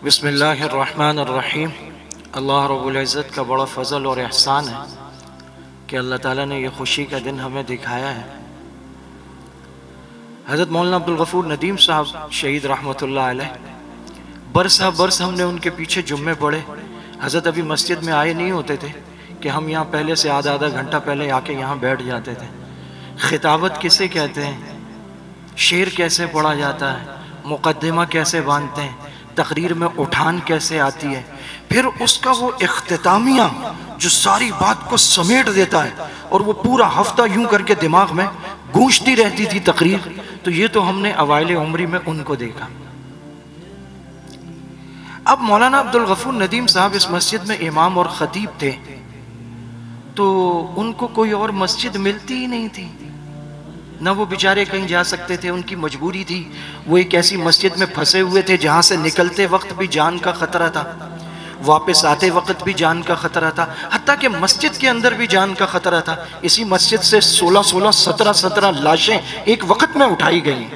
بسم اللہ الرحمن الرحیم۔ اللہ رب العزت کا بڑا فضل اور احسان ہے کہ اللہ تعالیٰ نے یہ خوشی کا دن ہمیں دکھایا ہے۔ حضرت مولانا عبدالغفور ندیم صاحب شہید رحمۃ اللہ علیہ، برس ہم نے ان کے پیچھے جمعے پڑھے۔ حضرت ابھی مسجد میں آئے نہیں ہوتے تھے کہ ہم یہاں پہلے سے آدھا گھنٹہ پہلے آ کے یہاں بیٹھ جاتے تھے۔ خطابت کسے کہتے ہیں، شعر کیسے پڑھا جاتا ہے، مقدمہ کیسے باندھتے ہیں، تقریر میں اٹھان کیسے آتی ہے، پھر اس کا وہ اختتامیہ جو ساری بات کو سمیٹ دیتا ہے اور وہ پورا ہفتہ یوں کر کے دماغ میں گونجتی رہتی تھی تقریر۔ تو یہ تو ہم نے اوائل عمری میں ان کو دیکھا۔ اب مولانا عبدالغفور ندیم صاحب اس مسجد میں امام اور خطیب تھے، تو ان کو کوئی اور مسجد ملتی ہی نہیں تھی، نہ وہ بیچارے کہیں جا سکتے تھے، ان کی مجبوری تھی۔ وہ ایک ایسی مسجد میں پھنسے ہوئے تھے جہاں سے نکلتے وقت بھی جان کا خطرہ تھا، واپس آتے وقت بھی جان کا خطرہ تھا، حتیٰ کہ مسجد کے اندر بھی جان کا خطرہ تھا۔ اسی مسجد سے 17 لاشیں ایک وقت میں اٹھائی گئیں۔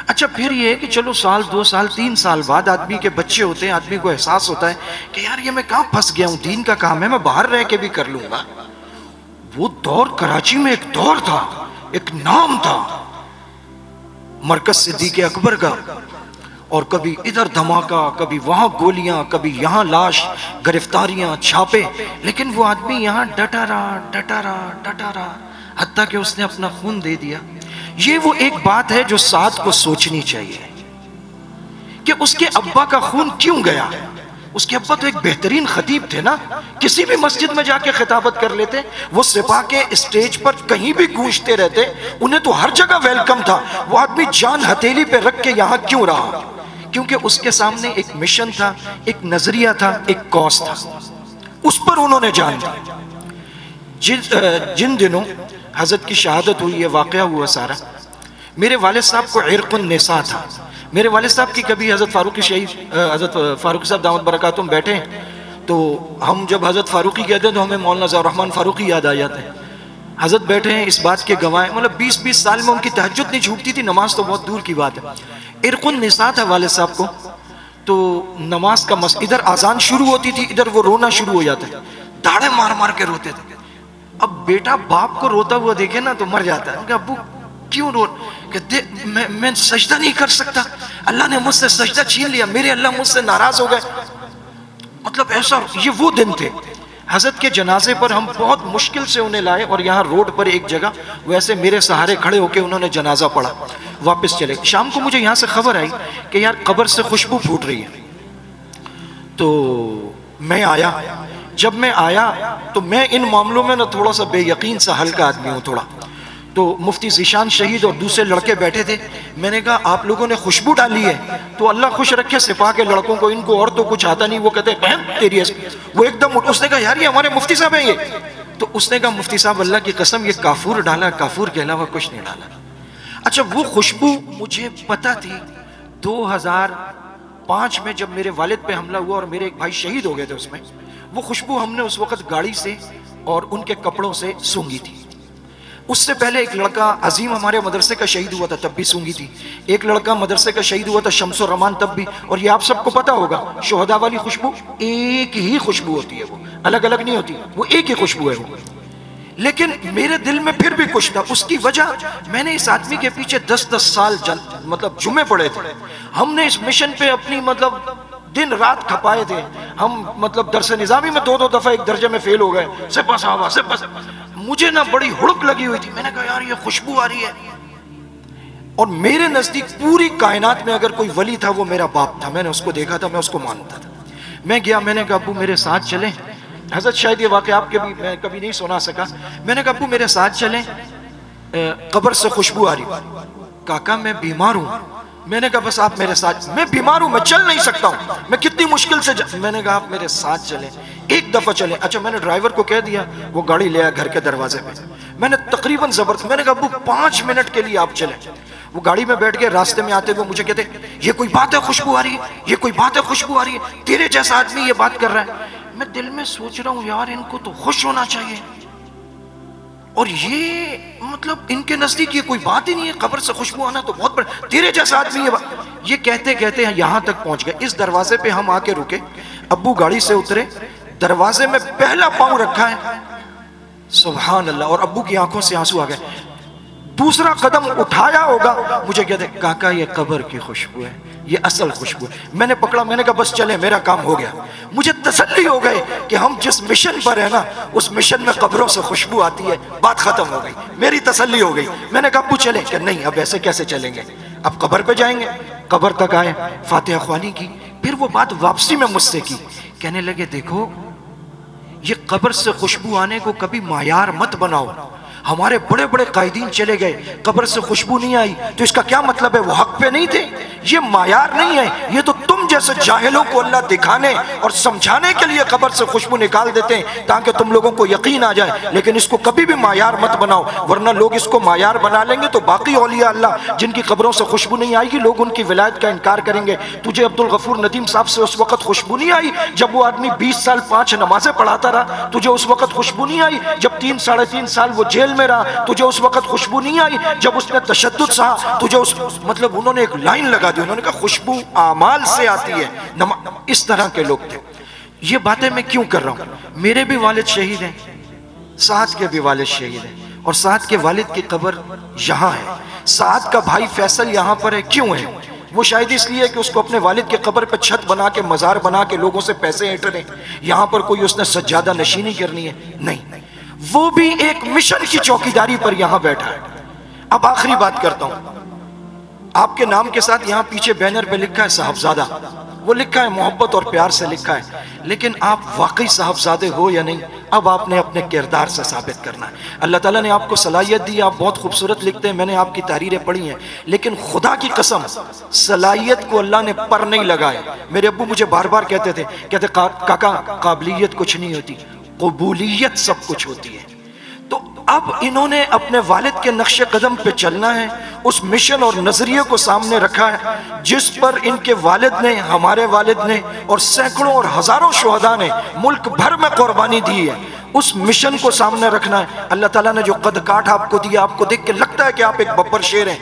اچھا، پھر یہ ہے کہ چلو سال 2 سال 3 سال بعد آدمی کے بچے ہوتے ہیں، آدمی کو احساس ہوتا ہے کہ یار یہ میں کہاں پھنس گیا ہوں، دین کا کام ہے، میں باہر رہ کے بھی کر لوں گا۔ وہ دور کراچی میں ایک دور تھا، ایک نام تھا مرکز صدیق اکبر کا، اور کبھی ادھر دھماکہ، کبھی وہاں گولیاں، کبھی یہاں لاش، گرفتاریاں، چھاپے، لیکن وہ آدمی یہاں ڈٹا رہا، حتیٰ کہ اس نے اپنا خون دے دیا۔ یہ وہ ایک بات ہے جو سعد کو سوچنی چاہیے کہ اس کے ابا کا خون کیوں گیا۔ اس کے ابا تو ایک بہترین خطیب تھے نا، کسی بھی مسجد میں جا کے خطابت کر لیتے، وہ سپاہ کے اسٹیج پر کہیں بھی گونجتے رہتے، انہیں تو ہر جگہ ویلکم تھا۔ وہ آدمی جان ہتھیلی پہ رکھ کے یہاں کیوں رہا؟ کیونکہ اس کے سامنے ایک مشن تھا، ایک نظریہ تھا، ایک کاز تھا، اس پر انہوں نے جان دی۔ جن دنوں حضرت کی شہادت ہوئی، یہ واقعہ ہوا سارا، میرے والد صاحب کو عرق النساء تھا۔ میرے والد صاحب کی کبھی حضرت فاروقی صاحب دامت برکاتہم بیٹھے، تو ہم جب حضرت فاروقی کہتے ہیں تو ہمیں مولانا ضیاء الرحمن فاروقی یاد آ جاتے ہیں۔ حضرت بیٹھے ہیں، اس بات کے گواہ، مطلب 20 سال میں ان کی تہجد نہیں چھوٹتی تھی، نماز تو بہت دور کی بات ہے۔ عرق النساء تھا والد صاحب کو، تو نماز کا ادھر اذان شروع ہوتی تھی، ادھر وہ رونا شروع ہو جاتے تھے، داڑھیں مار کے روتے تھے۔ اب بیٹا باپ کو روتا ہوا دیکھے نا تو مر جاتا ہے، کہ ابو کیوں رو؟ کہ میں سجدہ نہیں کر سکتا، اللہ نے مجھ سے سجدہ چھین لیا، میرے اللہ مجھ سے ناراض ہو گئے۔ مطلب ایسا، یہ وہ دن تھے۔ حضرت کے جنازے پر ہم بہت مشکل سے انہیں لائے، اور یہاں روڈ پر ایک جگہ ویسے میرے سہارے کھڑے ہو کے انہوں نے جنازہ پڑھا، واپس چلے۔ شام کو مجھے یہاں سے خبر آئی کہ یار قبر سے خوشبو پھوٹ رہی ہے، تو میں آیا۔ جب میں آیا تو میں ان معاملوں میں نا تھوڑا سا بے یقین سا ہلکا آدمی ہوں تھوڑا، تو مفتی ذیشان شہید اور دوسرے لڑکے بیٹھے تھے۔ میں نے کہا آپ لوگوں نے خوشبو ڈالی ہے، تو اللہ خوش رکھے سپاہ کے لڑکوں کو، ان کو اور تو کچھ آتا نہیں۔ وہ کہتے ہیں بہن تیری وہ ایک دم اس نے کہا یار یہ ہمارے مفتی صاحب ہیں یہ، تو اس نے کہا مفتی صاحب اللہ کی قسم یہ کافور ڈالا، کافور کے علاوہ کچھ نہیں ڈالا۔ اچھا، وہ خوشبو مجھے پتا تھی 2005 میں جب میرے والد پہ حملہ ہوا اور میرے ایک بھائی شہید ہو گئے تھے، اس میں وہ خوشبو ہم نے اس وقت گاڑی سے اور ان کے کپڑوں سے سونگی تھی۔ اس سے پہلے ایک لڑکا عظیم ہمارے مدرسے کا شہید ہوا تھا، تب بھی سونگی تھی۔ ایک لڑکا مدرسے کا شہید ہوا تھا شمس الرحمان، تب بھی۔ اور یہ آپ سب کو پتا ہوگا، شہداء والی خوشبو ایک ہی خوشبو ہوتی ہے، وہ الگ الگ نہیں ہوتی، وہ ایک ہی خوشبو ہے وہ۔ لیکن میرے دل میں پھر بھی کچھ تھا، اس کی وجہ میں نے اس آدمی کے پیچھے 10 سال مطلب جمعے پڑے تھے۔ ہم نے اس مشن پہ اپنی مطلب دن رات کھپائے تھے۔ ہم مطلب درس نظامی میں 2 دفعہ ایک درجے میں فیل ہو گئے، سپہ صحابہ سپہ۔ مجھے نا بڑی ہڑک لگی ہوئی تھی، میں نے کہا یار یہ خوشبو آ رہی ہے۔ اور میرے نزدیک پوری کائنات میں اگر کوئی ولی تھا وہ میرا باپ تھا، میں نے اس کو دیکھا تھا، میں اس کو مانتا تھا۔ میں گیا، میں نے کہا ابو میرے ساتھ چلیں۔ حضرت شاید یہ واقعہ آپ کے بھی میں کبھی نہیں سنا سکا۔ میں نے کہا ابو میرے ساتھ چلیں، قبر سے خوشبو آ رہی۔ کاکا میں بیمار ہوں۔ میں نے کہا بس آپ میرے ساتھ، میں بیمار ہوں، میں چل نہیں سکتا ہوں، میں کتنی مشکل سے میں نے کہا آپ میرے ساتھ چلیں، ایک دفعہ چلیں۔ اچھا، میں نے ڈرائیور کو کہہ دیا، وہ گاڑی لے آیا گھر کے دروازے پہ۔ میں نے تقریباً میں نے کہا ابو 5 منٹ کے لیے آپ چلیں۔ وہ گاڑی میں بیٹھ کے راستے میں آتے ہوئے مجھے کہتے یہ کوئی بات ہے خوشبو آ رہی ہے، یہ کوئی بات ہے خوشبو آ رہی ہے، تیرے جیسا آدمی یہ بات کر رہا ہے۔ میں دل میں سوچ رہا ہوں یار ان کو تو خوش ہونا چاہیے، اور یہ مطلب ان کے نزدیک یہ کوئی بات ہی نہیں ہے، قبر سے خوشبو آنا تو بہت بڑا، تیرے جیسا آدمی یہ کہتے کہتے یہاں تک پہنچ گئے۔ اس دروازے پہ ہم آ کے رکے، ابو گاڑی سے اترے، دروازے میں پہلا پاؤں رکھا ہے، سبحان اللہ، اور ابو کی آنکھوں سے آنسو آ گئے۔ دوسرا قدم اٹھایا ہوگا، مجھے کہتے کاکا یہ قبر کی خوشبو ہے، یہ اصل خوشبو ہے۔ میں نے پکڑا، میں نے کہا بس چلے، میرا کام ہو گیا۔ مجھے تسلی ہو گئے کہ ہم جس مشن پر ہیں نا، اس مشن میں قبروں سے خوشبو آتی ہے، بات ختم ہو گئی، میری تسلی ہو گئی۔ میں نے کہا ابو چلے، کہ نہیں اب ایسے کیسے چلیں گے، اب قبر پہ جائیں گے۔ قبر تک آئے، فاتحہ خوانی کی، پھر وہ بات واپسی میں مجھ سے کی، کہنے لگے دیکھو یہ قبر سے خوشبو آنے کو کبھی معیار مت بناؤ۔ ہمارے بڑے بڑے قائدین چلے گئے، قبر سے خوشبو نہیں آئی، تو اس کا کیا مطلب ہے وہ حق پہ نہیں تھے؟ یہ معیار نہیں ہے، یہ تو تم جیسے جاہلوں کو اللہ دکھانے اور سمجھانے کے لیے قبر سے خوشبو نکال دیتے ہیں تاکہ تم لوگوں کو یقین آ جائے، لیکن اس کو کبھی بھی معیار مت بناؤ، ورنہ لوگ اس کو معیار بنا لیں گے تو باقی اولیاء اللہ جن کی قبروں سے خوشبو نہیں آئے گی، لوگ ان کی ولایت کا انکار کریں گے۔ تجھے عبدالغفور ندیم صاحب سے اس وقت خوشبو نہیں آئی جب وہ آدمی 20 سال 5 نمازیں پڑھاتا رہا؟ تجھے اس وقت خوشبو نہیں آئی جب 3 ساڑھے 3 سال وہ جیل میں رہا؟ تجھے اس وقت خوشبو نہیں آئی جب اس نے تشدد سہا؟ تجھے مطلب انہوں نے ایک لائن لگا دی، انہوں نے کہا خوشبو اعمال سے آتی ہے۔ اس طرح کے لوگ تھے۔ یہ باتیں میں کیوں کر رہا ہوں؟ میرے بھی والد شہید ہیں، سعد کے بھی والد شہید ہیں، اور سعد کے والد کی قبر یہاں ہے۔ سعد کا بھائی فیصل یہاں پر ہے، کیوں ہے؟ وہ شاید اس لیے کہ اس کو اپنے والد کے قبر پہ چھت بنا کے مزار بنا کے لوگوں سے پیسے اینٹ رہے ہیں، یہاں پر کوئی اس نے سجادہ نشینی کرنی ہے، نہیں، وہ بھی ایک مشن کی چوکیداری پر یہاں بیٹھا ہے۔ اب آخری بات کرتا ہوں، آپ کے نام کے ساتھ یہاں پیچھے بینر پہ لکھا ہے صاحبزادہ، وہ لکھا ہے محبت اور پیار سے لکھا ہے، لیکن آپ واقعی صاحبزادے ہو یا نہیں، اب آپ نے اپنے کردار سے ثابت کرنا ہے۔ اللہ تعالیٰ نے آپ کو صلاحیت دی، آپ بہت خوبصورت لکھتے ہیں، میں نے آپ کی تحریریں پڑھی ہیں، لیکن خدا کی قسم صلاحیت کو اللہ نے پر نہیں لگایا۔ میرے ابو مجھے بار بار کہتے تھے، کہتے کاکا قابلیت کچھ نہیں ہوتی، قبولیت سب کچھ ہوتی ہے۔ تو اب انہوں نے اپنے والد کے نقش قدم پہ چلنا ہے، اس مشن اور نظریے کو سامنے رکھا ہے جس پر ان کے والد نے، ہمارے والد نے، اور سینکڑوں اور ہزاروں شہداء نے ملک بھر میں قربانی دی ہے۔ اس مشن کو سامنے رکھنا ہے۔ اللہ تعالیٰ نے جو قد کاٹ آپ کو دیا، آپ کو دیکھ کے لگتا ہے کہ آپ ایک ببر شیر ہیں،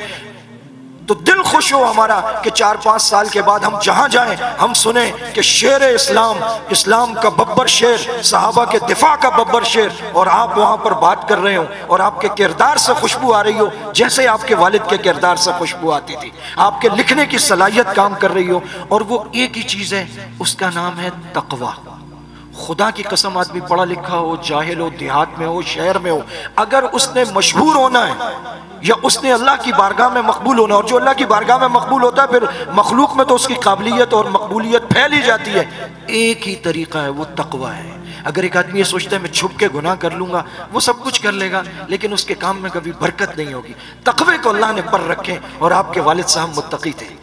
تو دل خوش ہو ہمارا کہ 4-5 سال کے بعد ہم جہاں جائیں ہم سنیں کہ شیر اسلام، اسلام کا ببر شیر، صحابہ کے دفاع کا ببر شیر، اور آپ وہاں پر بات کر رہے ہو اور آپ کے کردار سے خوشبو آ رہی ہو جیسے آپ کے والد کے کردار سے خوشبو آتی تھی، آپ کے لکھنے کی صلاحیت کام کر رہی ہو، اور وہ ایک ہی چیز ہے، اس کا نام ہے تقوی۔ خدا کی قسم آدمی پڑھا لکھا ہو، جاہل ہو، دیہات میں ہو، شہر میں ہو، اگر اس نے مشہور ہونا ہے یا اس نے اللہ کی بارگاہ میں مقبول ہونا، اور جو اللہ کی بارگاہ میں مقبول ہوتا ہے پھر مخلوق میں تو اس کی قابلیت اور مقبولیت پھیل ہی جاتی ہے، ایک ہی طریقہ ہے، وہ تقوی ہے۔ اگر ایک آدمی یہ سوچتا ہے میں چھپ کے گناہ کر لوں گا، وہ سب کچھ کر لے گا لیکن اس کے کام میں کبھی برکت نہیں ہوگی۔ تقوی کو اللہ نے پر رکھے، اور آپ کے والد صاحب متقی تھے۔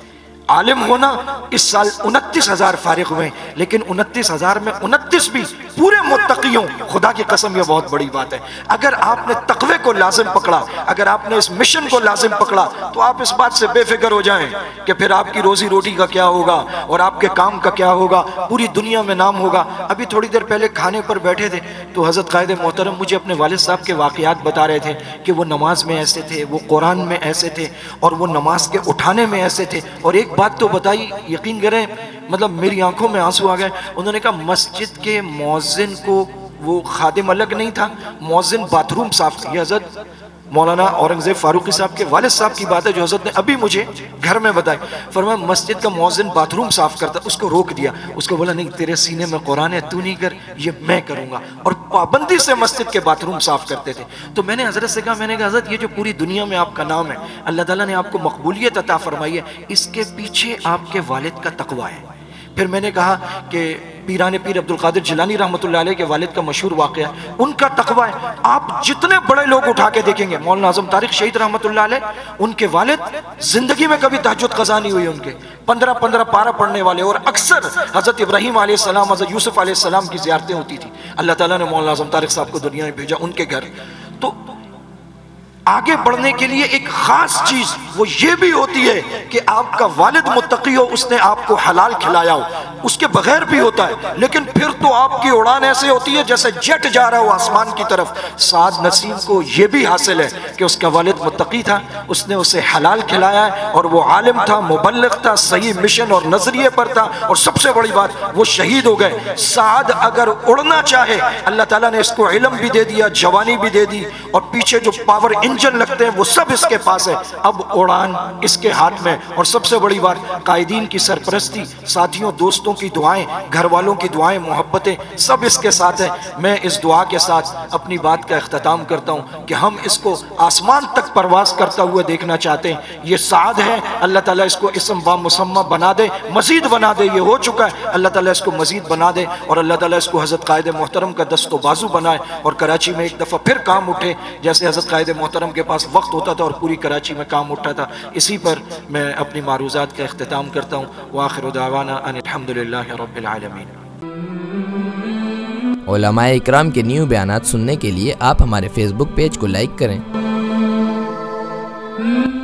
عالم ہونا، اس سال 29,000 فارغ ہوئے، لیکن 29,000 میں 29 بھی پورے متقی ہوں، خدا کی قسم یہ بہت بڑی بات ہے۔ اگر آپ نے تقوی کو لازم پکڑا، اگر آپ نے اس مشن کو لازم پکڑا، تو آپ اس بات سے بے فکر ہو جائیں کہ پھر آپ کی روزی روٹی کا کیا ہوگا اور آپ کے کام کا کیا ہوگا، پوری دنیا میں نام ہوگا۔ ابھی تھوڑی دیر پہلے کھانے پر بیٹھے تھے تو حضرت قائد محترم مجھے اپنے والد صاحب کے واقعات بتا رہے تھے کہ وہ نماز میں ایسے تھے، وہ قرآن میں ایسے تھے، اور وہ نماز کے اٹھانے میں ایسے تھے، اور ایک بات تو بتائی، یقین کریں مطلب میری آنکھوں میں آنسو آ گئے۔ انہوں نے کہا مسجد کے مؤذن کو، وہ خادم الگ نہیں تھا، مؤذن باتھ روم صاف کیا۔ حضرت مولانا اورنگزیب فاروقی صاحب کے والد صاحب کی بات ہے جو حضرت نے ابھی مجھے گھر میں بتائی۔ فرمایا مسجد کا مؤذن باتھ روم صاف کرتا، اس کو روک دیا، اس کو بولا نہیں تیرے سینے میں قرآن ہے، تو نہیں کر، یہ میں کروں گا، اور پابندی سے مسجد کے باتھ روم صاف کرتے تھے۔ تو میں نے حضرت سے کہا، میں نے کہا حضرت یہ جو پوری دنیا میں آپ کا نام ہے، اللہ تعالیٰ نے آپ کو مقبولیت عطا فرمائی ہے، اس کے پیچھے آپ کے والد کا تقوی ہے۔ پھر میں نے کہا کہ پیران پیر عبدالقادر جیلانی رحمۃ اللہ علیہ کے والد کا مشہور واقعہ ہے، ان کا تقوی ہے۔ آپ جتنے بڑے لوگ اٹھا کے دیکھیں گے، مولانا اعظم طارق شہید رحمۃ اللہ علیہ، ان کے والد زندگی میں کبھی تہجد قضا نہیں ہوئی ان کے، 15 پارہ پڑھنے والے، اور اکثر حضرت ابراہیم علیہ السلام، حضرت یوسف علیہ السلام کی زیارتیں ہوتی تھی۔ اللہ تعالیٰ نے مولانا اعظم طارق صاحب کو دنیا میں بھیجا ان کے گھر۔ تو آگے بڑھنے کے لیے ایک خاص چیز وہ یہ بھی ہوتی ہے کہ آپ کا والد متقی ہو، اس نے آپ کو حلال کھلایا ہو، اس کے بغیر بھی ہوتا ہے، لیکن پھر تو آپ کی اڑان ایسے ہوتی ہے جیسے جیٹ جا رہا ہو آسمان کی طرف۔ سعد نسیم کو یہ بھی حاصل ہے کہ اس کا والد متقی تھا، اس نے اسے حلال کھلایا ہے، اور وہ عالم تھا، مبلغ تھا، صحیح مشن اور نظریے پر تھا، اور سب سے بڑی بات وہ شہید ہو گئے۔ سعد اگر اڑنا چاہے اللہ تعالیٰ نے اس کو علم بھی دے دیا، جوانی بھی دے دی، اور پیچھے جو پاور انجن لگتے ہیں وہ سب اس کے پاس ہے، اب اڑان اس کے ہاتھ میں۔ اور سب سے بڑی بات قائدین کی سرپرستی، ساتھیوں دوستوں کی دعائیں، گھر والوں کی دعائیں، محبتیں سب اس کے ساتھ ہیں۔ میں اس دعا کے ساتھ اپنی بات کا اختتام کرتا ہوں کہ ہم اس کو آسمان تک پرواز کرتا ہوا دیکھنا چاہتے ہیں۔ یہ سعد ہے، اللہ تعالیٰ اس کو اسم با مسمہ بنا دے، مزید بنا دے، یہ ہو چکا ہے، اللہ تعالیٰ اس کو مزید بنا دے، اور اللہ تعالیٰ اس کو حضرت قائد محترم کا دست و بازو بنائے، اور کراچی میں ایک دفعہ پھر کام اٹھے جیسے حضرت قائد محترم کے پاس وقت ہوتا تھا اور پوری کراچی میں کام اٹھا تھا۔ اسی پر میں اپنی معروضات کا اختتام کرتا ہوں۔ وآخر دعوانا ان الحمدللہ رب العالمین۔ علماء اکرام کے نیو بیانات سننے کے لیے آپ ہمارے فیس بک پیج کو لائک کریں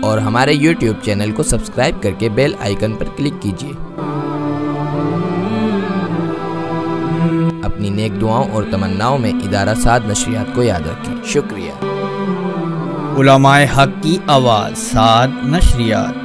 اور ہمارے یوٹیوب چینل کو سبسکرائب کر کے بیل آئیکن پر کلک کیجیے۔ اپنی نیک دعاؤں اور تمناؤں میں ادارہ سعد نشریات کو یاد رکھیں۔ شکریہ۔ علماء حق کی آواز، سعد نشریات۔